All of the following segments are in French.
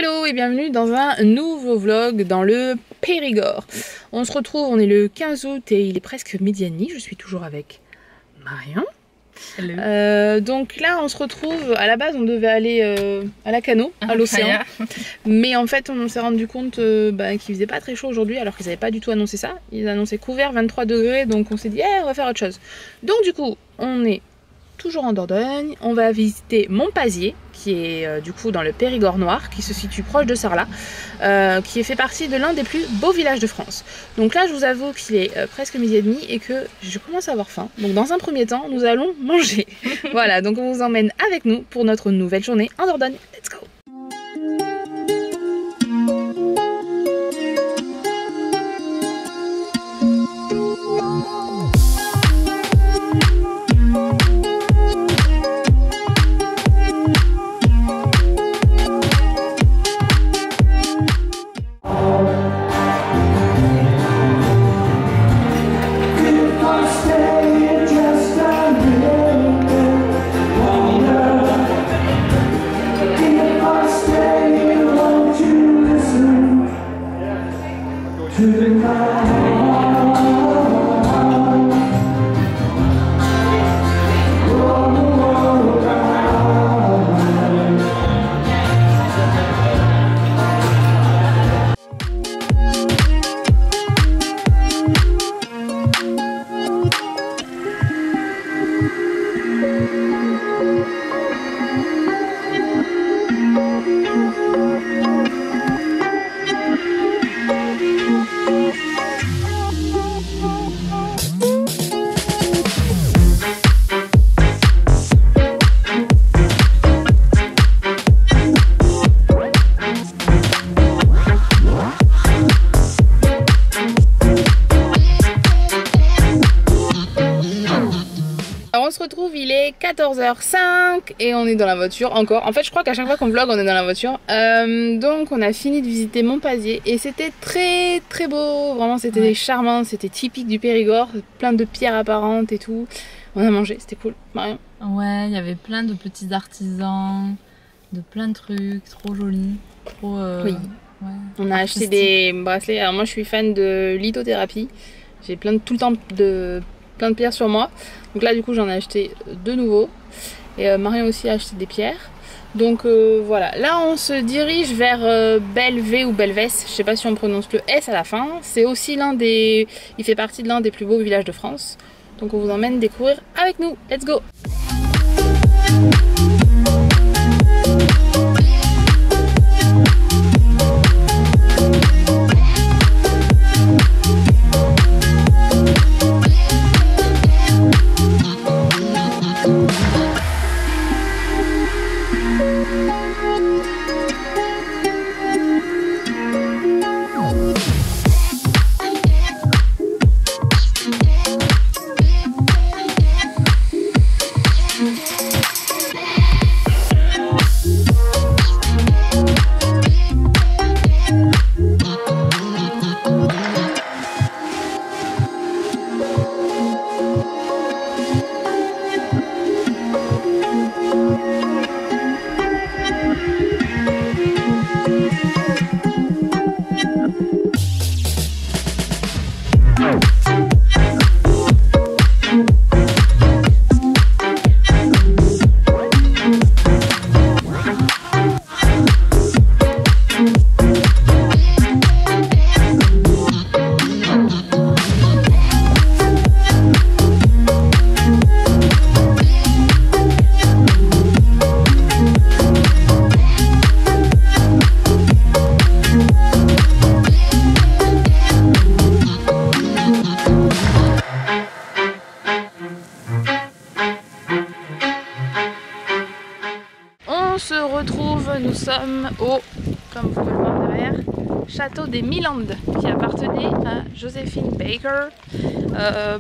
Hello et bienvenue dans un nouveau vlog dans le Périgord. On se retrouve, on est le 15 août et il est presque midi et demi. Je suis toujours avec Marion. Donc là on se retrouve, à la base on devait aller à la Cano, à l'océan. Mais en fait on s'est rendu compte qu'il faisait pas très chaud aujourd'hui alors qu'ils n'avaient pas du tout annoncé ça. Ils annonçaient couvert 23 degrés, donc on s'est dit on va faire autre chose. Donc du coup on est toujours en Dordogne, on va visiter Montpazier qui est du coup dans le Périgord noir, qui se situe proche de Sarlat, qui fait partie de l'un des plus beaux villages de France. Donc là je vous avoue qu'il est presque midi et demi et que je commence à avoir faim. Donc dans un premier temps nous allons manger. Voilà, donc on vous emmène avec nous pour notre nouvelle journée en Dordogne. Let's go! On se retrouve, il est 14h05 et on est dans la voiture encore. En fait je crois qu'à chaque fois qu'on vlog on est dans la voiture. Donc on a fini de visiter Montpazier et c'était très très beau. Vraiment c'était charmant, c'était typique du Périgord. Plein de pierres apparentes et tout. On a mangé, c'était cool. Marion? Ouais, il y avait plein de petits artisans, de plein de trucs, trop jolis. Trop, oui. Ouais, on a acheté des bracelets. Alors moi je suis fan de lithothérapie. J'ai tout le temps plein de pierres sur moi. Donc là du coup j'en ai acheté de nouveaux. Et Marion aussi a acheté des pierres. Donc voilà. Là on se dirige vers Belvé ou Belvès. Je sais pas si on prononce le S à la fin. C'est aussi il fait partie de l'un des plus beaux villages de France. Donc on vous emmène découvrir avec nous. Let's go! Nous sommes au, comme vous pouvez le voir derrière, château des Milandes qui appartenait à Joséphine Baker.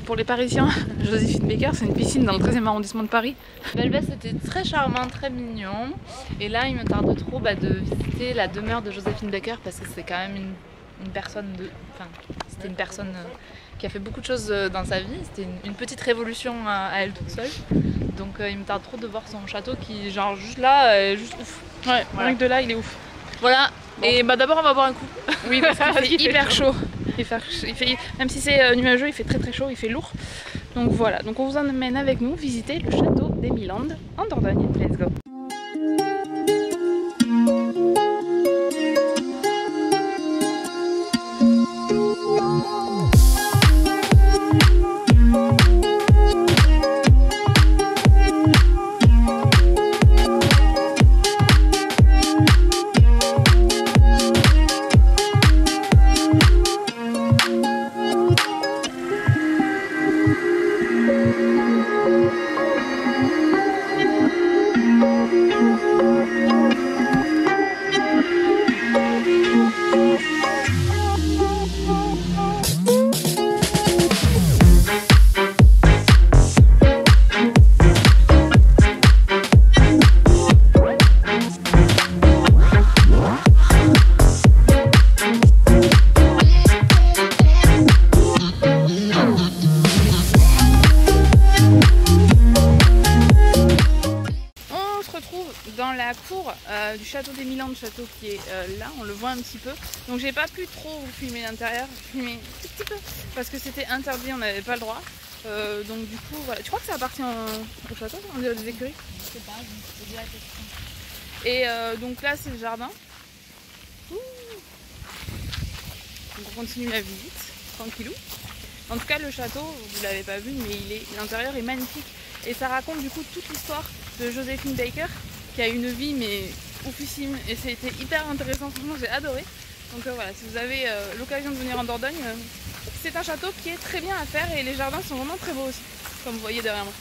Pour les Parisiens, Joséphine Baker c'est une piscine dans le 13e arrondissement de Paris. Belvès était très charmant, très mignon. Et là il me tarde trop de visiter la demeure de Joséphine Baker parce que c'est quand même une personne c'était une personne qui a fait beaucoup de choses dans sa vie. C'était une petite révolution à elle toute seule. Donc il me tarde trop de voir son château qui, genre juste là, juste ouf. Ouais, voilà. Rien que de là, il est ouf. Voilà, bon. Et bah d'abord on va boire un coup. Oui, parce qu'il fait hyper chaud. Même si c'est nuageux, il fait très chaud, il fait lourd. Donc voilà, donc on vous emmène avec nous visiter le château d'Emiland en Dordogne. Let's go. Dans la cour du château d'Emiland, château qui est là, on le voit un petit peu. Donc j'ai pas pu trop vous filmer l'intérieur, j'ai filmé un tout petit peu parce que c'était interdit, on n'avait pas le droit. Donc du coup, voilà. Tu crois que ça appartient au château, on dirait des écuries? Je sais pas, je me pose la question. Et donc là c'est le jardin. Ouh. Donc on continue la visite, tranquillou. En tout cas le château, vous l'avez pas vu, mais l'intérieur est magnifique. Et ça raconte du coup toute l'histoire de Joséphine Baker, qui a une vie mais oufissime, et c'était hyper intéressant, franchement j'ai adoré. Donc voilà, si vous avez l'occasion de venir en Dordogne, c'est un château qui est très bien à faire et les jardins sont vraiment très beaux aussi, comme vous voyez derrière moi.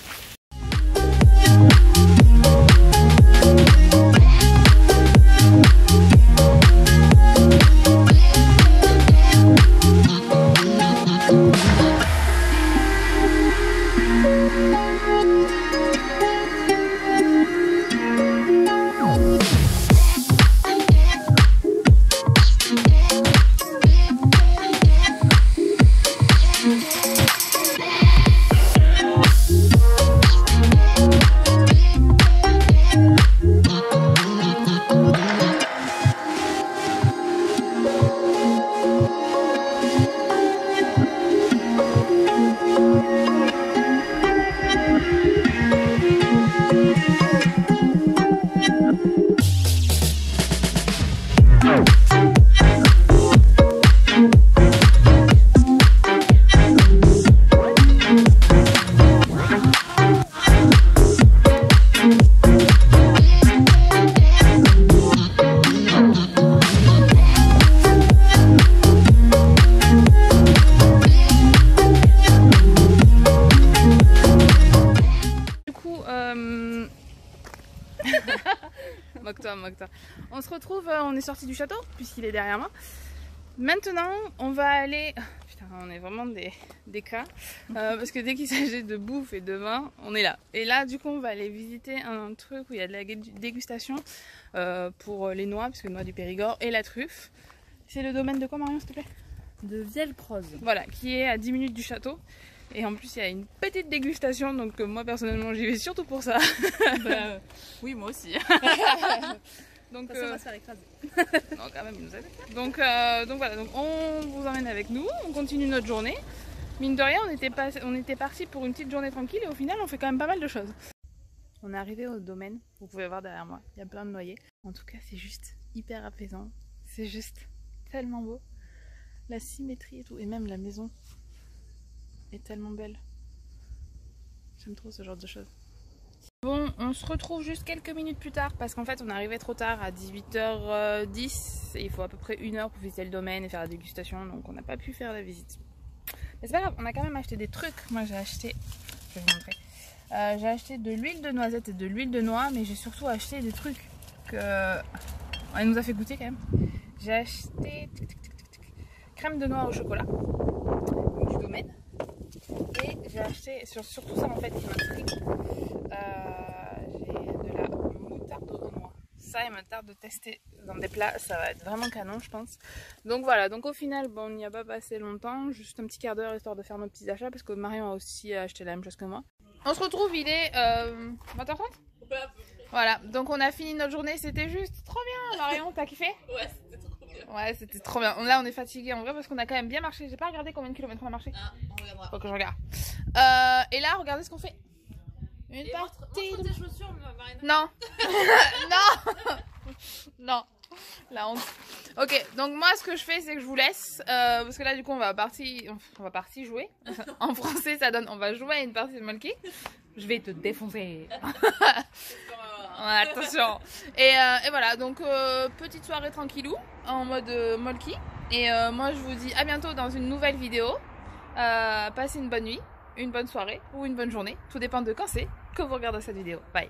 Moque-toi. On se retrouve, on est sorti du château puisqu'il est derrière moi. Maintenant on va aller... Putain, on est vraiment des cas parce que dès qu'il s'agit de bouffe et de vin, on est là. Et là du coup on va aller visiter un truc où il y a de la dégustation pour les noix, parce que noix du Périgord et la truffe. C'est le domaine de quoi, Marion, s'il te plaît? De Vielcroze. Voilà, qui est à 10 minutes du château. Et en plus il y a une petite dégustation, donc moi personnellement j'y vais surtout pour ça. Oui, moi aussi. Donc ça va se faire écraser. Non, quand même, il nous aide. Donc voilà, donc on vous emmène avec nous, on continue notre journée. Mine de rien, on était parti pour une petite journée tranquille et au final on fait quand même pas mal de choses. On est arrivé au domaine, vous pouvez voir derrière moi, il y a plein de noyers. En tout cas c'est juste hyper apaisant, c'est juste tellement beau. La symétrie et tout, et même la maison est tellement belle. J'aime trop ce genre de choses. Bon, on se retrouve juste quelques minutes plus tard parce qu'en fait on est arrivé trop tard, à 18h10 et il faut à peu près 1 heure pour visiter le domaine et faire la dégustation, donc on n'a pas pu faire la visite. Mais c'est pas grave, on a quand même acheté des trucs. Moi j'ai acheté, je vais vous montrer, j'ai acheté de l'huile de noisette et de l'huile de noix, mais j'ai surtout acheté des trucs que elle nous a fait goûter quand même. J'ai acheté crème de noix au chocolat du domaine. Et j'ai acheté, surtout ça en fait qui m'intrigue, j'ai de la moutarde aux noix. Ça, il me tarde de tester dans des plats, ça va être vraiment canon je pense. Donc voilà, donc au final, bon, on n'y a pas passé longtemps, juste un petit quart d'heure histoire de faire nos petits achats parce que Marion a aussi acheté la même chose que moi. On se retrouve, il est 20h30 ? Voilà, donc on a fini notre journée, c'était juste trop bien. Marion, t'as kiffé? Ouais, c'était trop bien. Ouais, c'était trop bien. Là, on est fatigué en vrai parce qu'on a quand même bien marché. J'ai pas regardé combien de kilomètres on a marché. Ah, on regardera. Faut que je regarde. Et là, regardez ce qu'on fait. Une partie. Montre tes chaussures, Marina. Non. Non. Non. La honte. Ok, donc moi, ce que je fais, c'est que je vous laisse. Parce que là, du coup, on va partir jouer. En français, ça donne on va jouer à une partie de Molki. Je vais te défoncer. Ouais, attention. Et voilà, donc petite soirée tranquillou en mode Molki. Et moi je vous dis à bientôt dans une nouvelle vidéo. Passez une bonne nuit, une bonne soirée ou une bonne journée. Tout dépend de quand c'est que vous regardez cette vidéo. Bye.